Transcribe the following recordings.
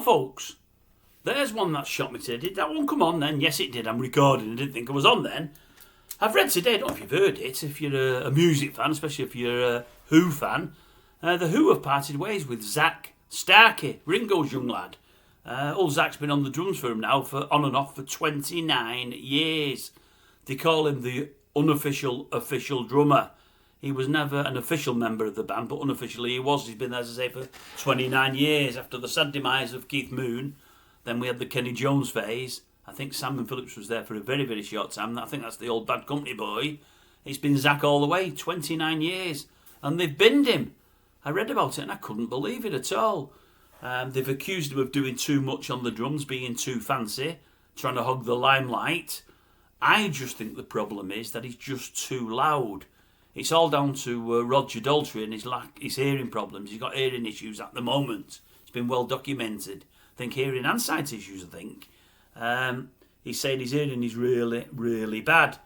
folks, there's one that shot me today. Did that one come on then? Yes, it did. I'm recording. I didn't think I was on then. I've read today, I don't know if you've heard it, if you're a music fan, especially if you're a Who fan, the Who have parted ways with ZAK Starkey, Ringo's young lad. Old Zak's been on the drums for him now, on and off, for 29 years. They call him the unofficial official drummer. He was never an official member of the band, but unofficially he was. He's been there, as I say, for 29 years. After the sad demise of Keith Moon, then we had the Kenny Jones phase. I think Simon Phillips was there for a very, very short time. I think that's the old Bad Company boy. It's been ZAK all the way, 29 years. And they've binned him. I read about it and I couldn't believe it at all. They've accused him of doing too much on the drums, being too fancy, trying to hog the limelight. I just think the problem is that he's just too loud. It's all down to Roger Daltrey and his hearing problems. He's got hearing issues at the moment. It's been well documented. I think hearing and sight issues, I think. He's saying his hearing is really, really bad.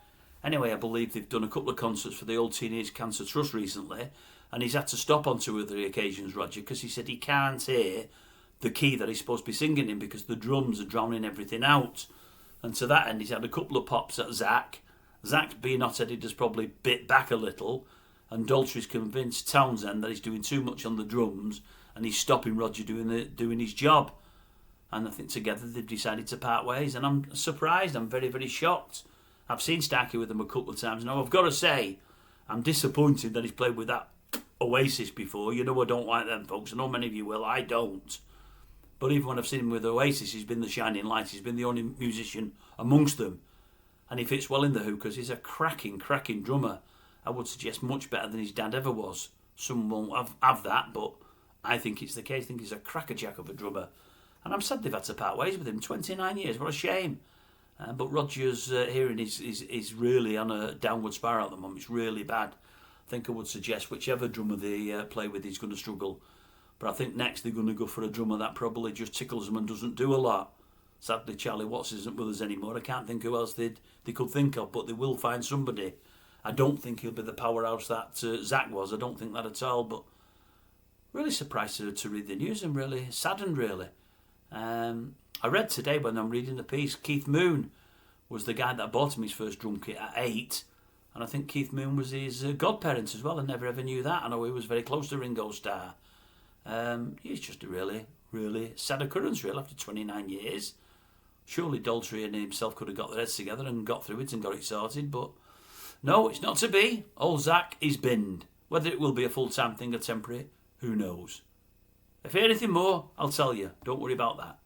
Anyway, I believe they've done a couple of concerts for the Old Teenage Cancer Trust recently, and he's had to stop on 2 or 3 occasions, Roger, because he said he can't hear the key that he's supposed to be singing in because the drums are drowning everything out. And to that end, he's had a couple of pops at ZAK. ZAK, being hot-headed, has probably bit back a little, and Daltrey's convinced Townsend that he's doing too much on the drums and he's stopping Roger doing his job. And I think together they've decided to part ways, and I'm surprised. I'm very, very shocked. I've seen Starkey with them a couple of times. Now, I've got to say, I'm disappointed that he's played with that Oasis before. You know I don't like them, folks. I know many of you will. I don't. But even when I've seen him with Oasis, he's been the shining light. He's been the only musician amongst them. And he fits well in the Who because he's a cracking drummer. I would suggest much better than his dad ever was. Some won't have that, but I think it's the case. I think he's a crackerjack of a drummer. And I'm sad they've had to part ways with him. 29 years, what a shame. But Roger's hearing is really on a downward spiral at the moment. It's really bad. I think I would suggest whichever drummer they play with, he's going to struggle. But I think next they're going to go for a drummer that probably just tickles them and doesn't do a lot. Sadly, Charlie Watts isn't with us anymore. I can't think who else they could think of, but they will find somebody. I don't think he'll be the powerhouse that ZAK was. I don't think that at all. But really surprised to read the news and really saddened, really. I read today when I'm reading the piece, Keith Moon was the guy that bought him his first drum kit at 8. And I think Keith Moon was his godparents as well. I never ever knew that. I know he was very close to Ringo Starr. It's just a really, really sad occurrence, really, after 29 years. Surely Daltrey and himself could have got their heads together and got through it and got it sorted, but no, it's not to be. Old ZAK is binned. Whether it will be a full-time thing or temporary, who knows? If I hear anything more, I'll tell you. Don't worry about that.